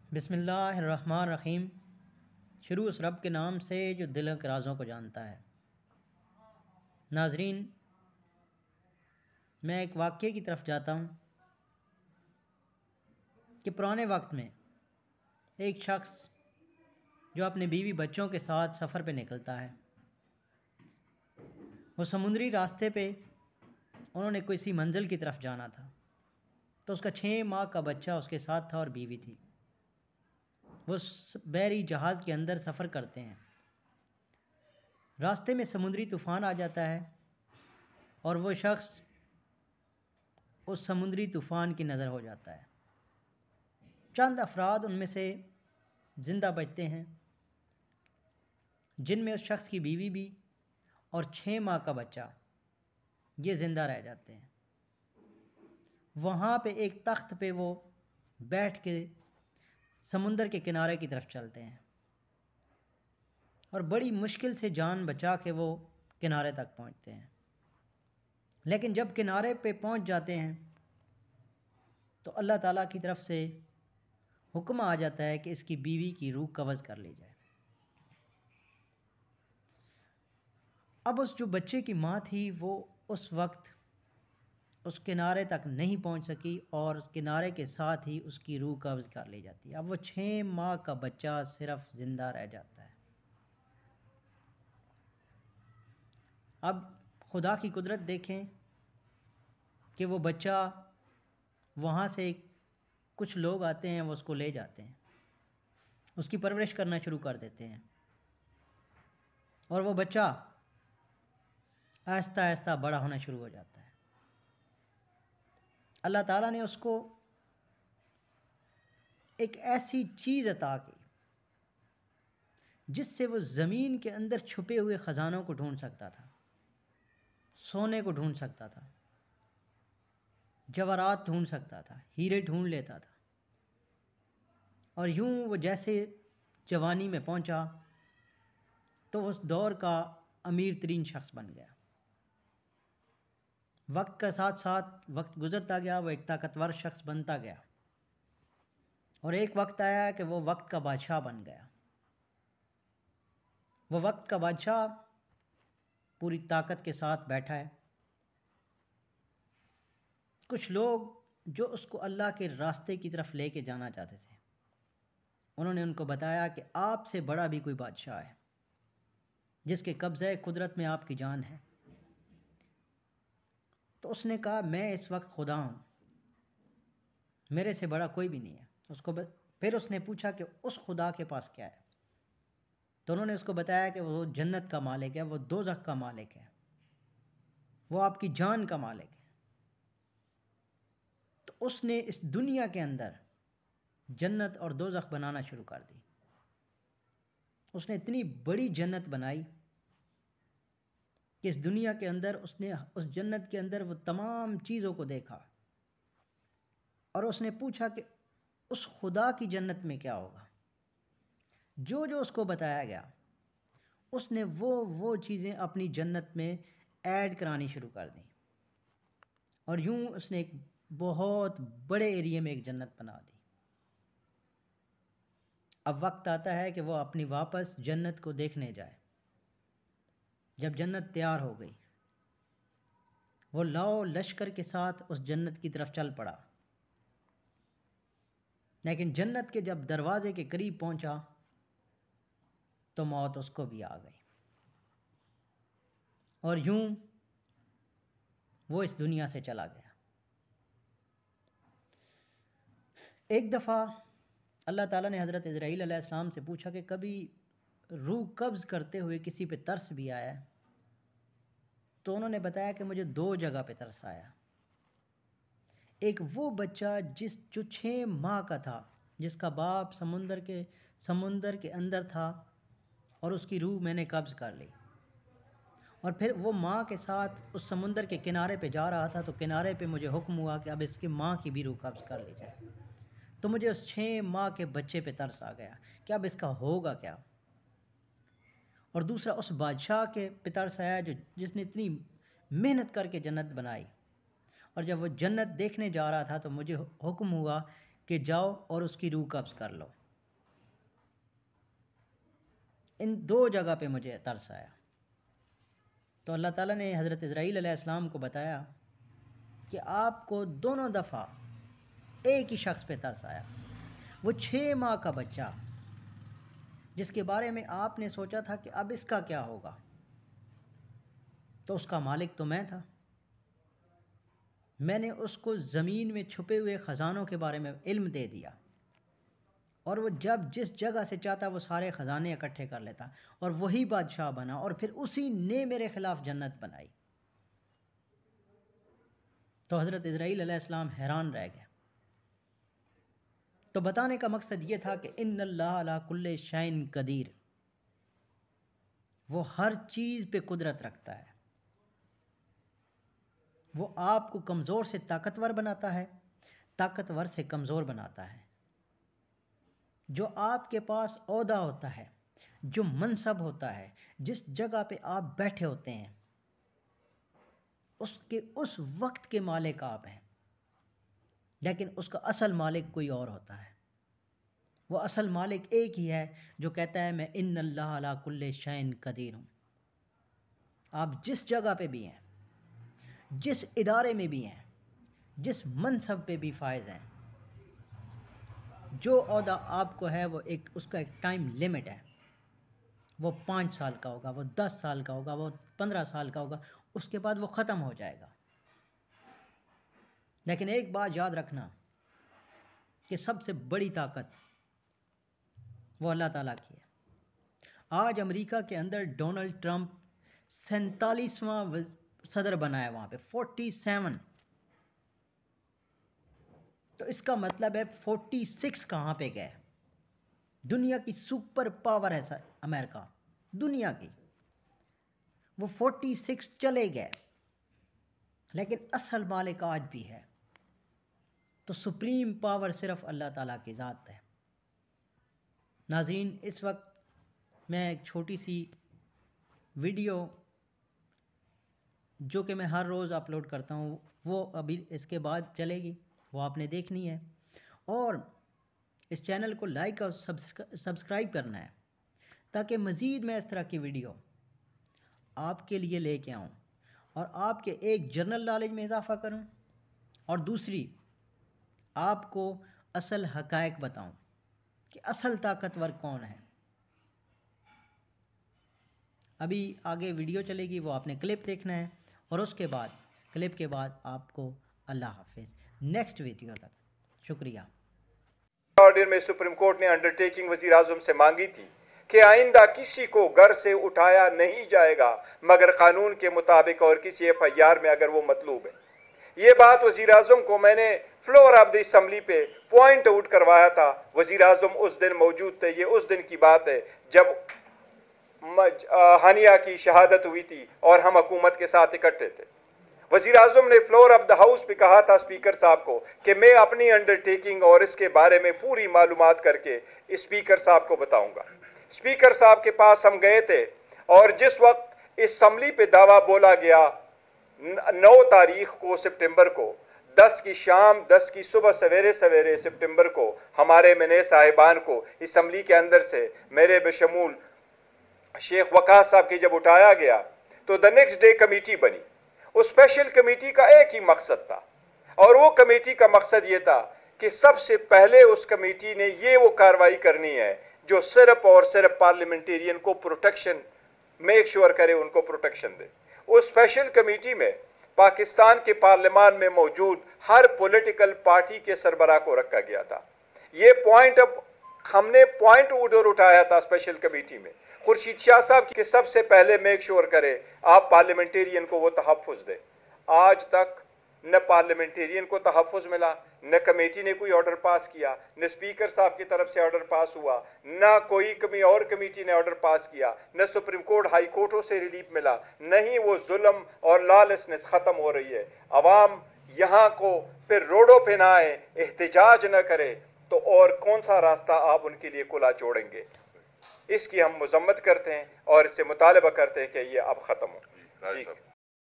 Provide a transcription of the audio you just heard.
بسم اللہ الرحمن الرحیم۔ شروع اس رب کے نام سے جو دل کے رازوں کو جانتا ہے۔ ناظرین، میں ایک واقعے کی طرف جاتا ہوں کہ پرانے وقت میں ایک شخص جو اپنے بیوی بچوں کے ساتھ سفر پہ نکلتا ہے، وہ سمندری راستے پہ انہوں نے کسی منزل کی طرف جانا تھا، تو اس کا 6 ماہ کا بچہ اس کے ساتھ تھا اور بیوی تھی۔ وہ بحری جہاز کے اندر سفر کرتے ہیں، راستے میں سمندری طوفان آ جاتا ہے اور وہ شخص اس سمندری طوفان کی نظر ہو جاتا ہے۔ چند افراد ان میں سے زندہ بچتے ہیں، جن میں اس شخص کی بیوی بھی اور 6 ماہ کا بچہ یہ زندہ رہ جاتے ہیں۔ وہاں پہ ایک تخت پہ وہ بیٹھ کے سمندر کے کنارے کی طرف چلتے ہیں اور بڑی مشکل سے جان بچا کے وہ کنارے تک پہنچتے ہیں۔ لیکن جب کنارے پہ پہنچ جاتے ہیں تو اللہ تعالیٰ کی طرف سے حکم آ جاتا ہے کہ اس کی بیوی کی روح قبض کر لی جائے۔ اب اس جو بچے کی ماں تھی وہ اس وقت اس کنارے تک نہیں پہنچ سکی اور کنارے کے ساتھ ہی اس کی روح قبض کر لی جاتی ہے۔ اب وہ 6 ماہ کا بچہ صرف زندہ رہ جاتا ہے۔ اب خدا کی قدرت دیکھیں کہ وہ بچہ وہاں سے کچھ لوگ آتے ہیں، وہ اس کو لے جاتے ہیں، اس کی پرورش کرنا شروع کر دیتے ہیں اور وہ بچہ آہستہ آہستہ بڑا ہونا شروع ہو جاتا ہے۔ اللہ تعالیٰ نے اس کو ایک ایسی چیز عطا کی جس سے وہ زمین کے اندر چھپے ہوئے خزانوں کو ڈھونڈ سکتا تھا، سونے کو ڈھونڈ سکتا تھا، جواہرات ڈھونڈ سکتا تھا، ہیرے ڈھونڈ لیتا تھا، اور یوں وہ جیسے جوانی میں پہنچا تو اس دور کا امیر ترین شخص بن گیا۔ وقت کا ساتھ ساتھ وقت گزرتا گیا، وہ ایک طاقتور شخص بنتا گیا اور ایک وقت آیا کہ وہ وقت کا بادشاہ بن گیا۔ وہ وقت کا بادشاہ پوری طاقت کے ساتھ بیٹھا ہے۔ کچھ لوگ جو اس کو اللہ کے راستے کی طرف لے کے جانا چاہتے تھے، انہوں نے ان کو بتایا کہ آپ سے بڑا بھی کوئی بادشاہ ہے جس کے قبضہ قدرت میں آپ کی جان ہے۔ تو اس نے کہا میں اس وقت خدا ہوں، میرے سے بڑا کوئی بھی نہیں ہے۔ پھر اس نے پوچھا کہ اس خدا کے پاس کیا ہے، تو انہوں نے اس کو بتایا کہ وہ جنت کا مالک ہے، وہ دوزخ کا مالک ہے، وہ آپ کی جان کا مالک ہے۔ تو اس نے اس دنیا کے اندر جنت اور دوزخ بنانا شروع کر دی۔ اس نے اتنی بڑی جنت بنائی کہ اس دنیا کے اندر اس نے اس جنت کے اندر وہ تمام چیزوں کو دیکھا اور اس نے پوچھا کہ اس خدا کی جنت میں کیا ہوگا۔ جو جو اس کو بتایا گیا اس نے وہ چیزیں اپنی جنت میں ایڈ کرانی شروع کر دیں اور یوں اس نے ایک بہت بڑے ایریے میں ایک جنت بنا دی۔ اب وقت آتا ہے کہ وہ اپنی واپس جنت کو دیکھنے جائے۔ جب جنت تیار ہو گئی، وہ لاؤ لشکر کے ساتھ اس جنت کی طرف چل پڑا، لیکن جنت کے جب دروازے کے قریب پہنچا تو موت اس کو بھی آ گئی اور یوں وہ اس دنیا سے چلا گیا۔ ایک دفعہ اللہ تعالیٰ نے حضرت عزرائیل علیہ السلام سے پوچھا کہ کبھی روح قبض کرتے ہوئے کسی پہ ترس بھی آیا ہے؟ تو انہوں نے بتایا کہ مجھے 2 جگہ پہ ترس آیا۔ ایک وہ بچہ جو 6 ماہ کا تھا، جس کا باپ سمندر کے اندر تھا اور اس کی روح میں نے قبض کر لی، اور پھر وہ ماں کے ساتھ اس سمندر کے کنارے پہ جا رہا تھا تو کنارے پہ مجھے حکم ہوا کہ اب اس کی ماں کی بھی روح قبض کر لی جائے۔ تو مجھے اس 6 ماہ کے بچے پہ ترس آ گیا کہ اب اس کا ہوگا کیا۔ اور دوسرا اس بادشاہ کے پہ ترس آیا جس نے اتنی محنت کر کے جنت بنائی، اور جب وہ جنت دیکھنے جا رہا تھا تو مجھے حکم ہوا کہ جاؤ اور اس کی روح قبض کر لو۔ ان دو جگہ پہ مجھے ترس آیا۔ تو اللہ تعالیٰ نے حضرت عزرائیل علیہ السلام کو بتایا کہ آپ کو دونوں دفعہ ایک ہی شخص پہ ترس آیا، وہ 6 ماہ کا بچہ جس کے بارے میں آپ نے سوچا تھا کہ اب اس کا کیا ہوگا، تو اس کا مالک تو میں تھا۔ میں نے اس کو زمین میں چھپے ہوئے خزانوں کے بارے میں علم دے دیا، اور وہ جب جس جگہ سے چاہتا وہ سارے خزانے اکٹھے کر لیتا، اور وہی بادشاہ بنا، اور پھر اسی نے میرے خلاف جنت بنائی۔ تو حضرت عزرائیل علیہ السلام حیران رہ گئے۔ تو بتانے کا مقصد یہ تھا کہ ان اللہ علی کل شیء قدیر، وہ ہر چیز پہ قدرت رکھتا ہے۔ وہ آپ کو کمزور سے طاقتور بناتا ہے، طاقتور سے کمزور بناتا ہے۔ جو آپ کے پاس عہدہ ہوتا ہے، جو منصب ہوتا ہے، جس جگہ پہ آپ بیٹھے ہوتے ہیں، اس وقت کے مالک آپ ہیں، لیکن اس کا اصل مالک کوئی اور ہوتا ہے۔ وہ اصل مالک ایک ہی ہے جو کہتا ہے میں ان اللہ علی کل شیء قدیر ہوں۔ آپ جس جگہ پہ بھی ہیں، جس ادارے میں بھی ہیں، جس منصب پہ بھی فائز ہیں، جو عہدہ آپ کو ہے وہ اس کا ایک ٹائم لیمٹ ہے۔ وہ 5 سال کا ہوگا، وہ 10 سال کا ہوگا، وہ 15 سال کا ہوگا، اس کے بعد وہ ختم ہو جائے گا۔ لیکن ایک بات یاد رکھنا کہ سب سے بڑی طاقت وہ اللہ تعالیٰ کی ہے۔ آج امریکہ کے اندر ڈونلڈ ٹرمپ 47واں صدر بنا ہے، وہاں پہ 47۔ تو اس کا مطلب ہے 46 کہاں پہ گئے؟ دنیا کی سپر پاور ہے امریکہ، دنیا کی، وہ 46 چلے گئے، لیکن اصل مالک آج بھی ہے۔ تو سپریم پاور صرف اللہ تعالیٰ کی ذات ہے۔ ناظرین، اس وقت میں ایک چھوٹی سی ویڈیو جو کہ میں ہر روز اپلوڈ کرتا ہوں، وہ ابھی اس کے بعد چلے گی، وہ آپ نے دیکھنی ہے، اور اس چینل کو لائک اور سبسکرائب کرنا ہے تاکہ مزید میں اس طرح کی ویڈیو آپ کے لیے لے کے آؤں، اور آپ کے ایک جنرل نالج میں اضافہ کروں، اور دوسری آپ کو اصل حقائق بتاؤں کہ اصل طاقتور کون ہے۔ ابھی آگے ویڈیو چلے گی، وہ آپ نے کلپ دیکھنا ہے، اور اس کے بعد کلپ کے بعد آپ کو اللہ حافظ، نیکسٹ ویڈیو تک، شکریہ۔ آرڈر میں سپریم کورٹ نے انڈرٹیکنگ وزیر اعظم سے مانگی تھی کہ آئندہ کسی کو گھر سے اٹھایا نہیں جائے گا مگر قانون کے مطابق اور کسی FIR میں اگر وہ مطلوب ہے۔ یہ بات وزیر اعظم کو میں نے فلور آف دی اسمبلی پہ پوائنٹ آؤٹ کروایا تھا۔ وزیر اعظم اس دن موجود تھے، یہ اس دن کی بات ہے جب ہانیہ کی شہادت ہوئی تھی اور ہم حکومت کے ساتھ اکٹھے تھے۔ وزیر اعظم نے فلور آف دا ہاؤس پہ کہا تھا اسپیکر صاحب کو کہ میں اپنی انڈرٹیکنگ اور اس کے بارے میں پوری معلومات کر کے اسپیکر صاحب کو بتاؤں گا۔ اسپیکر صاحب کے پاس ہم گئے تھے، اور جس وقت اسمبلی پہ دعویٰ بولا گیا 9 تاریخ کو سپٹمبر کو 10 کی شام 10 کی صبح سویرے سویرے سپٹمبر کو ہمارے منے صاحبان کو اسمبلی کے اندر سے میرے بشمول شیخ وقاص صاحب کی جب اٹھایا گیا تو دا نیکسٹ ڈے کمیٹی بنی۔ اس اسپیشل کمیٹی کا ایک ہی مقصد تھا، اور وہ کمیٹی کا مقصد یہ تھا کہ سب سے پہلے اس کمیٹی نے یہ وہ کارروائی کرنی ہے جو صرف اور صرف پارلیمنٹیرین کو پروٹیکشن میک شور کرے، ان کو پروٹیکشن دے۔ اس اسپیشل کمیٹی میں پاکستان کے پارلیمان میں موجود ہر پولیٹیکل پارٹی کے سربراہ کو رکھا گیا تھا۔ یہ پوائنٹ اب ہم نے پوائنٹ ادھر اٹھایا تھا اسپیشل کمیٹی میں، خورشید شاہ صاحب کے سب سے پہلے میک شور کرے آپ پارلیمنٹیرین کو وہ تحفظ دے۔ آج تک نہ پارلیمنٹیرین کو تحفظ ملا، نہ کمیٹی نے کوئی آرڈر پاس کیا، نہ اسپیکر صاحب کی طرف سے آرڈر پاس ہوا، نہ کوئی اور کمیٹی نے آرڈر پاس کیا، نہ سپریم کورٹ ہائی کورٹوں سے ریلیف ملا، نہ ہی وہ ظلم اور لالسنس ختم ہو رہی ہے۔ عوام یہاں کو پھر روڈوں پہ نہ آئے، احتجاج نہ کرے تو اور کون سا راستہ آپ ان کے لیے کھلا چھوڑیں گے؟ اس کی ہم مذمت کرتے ہیں اور اس سے مطالبہ کرتے ہیں کہ یہ اب ختم ہو۔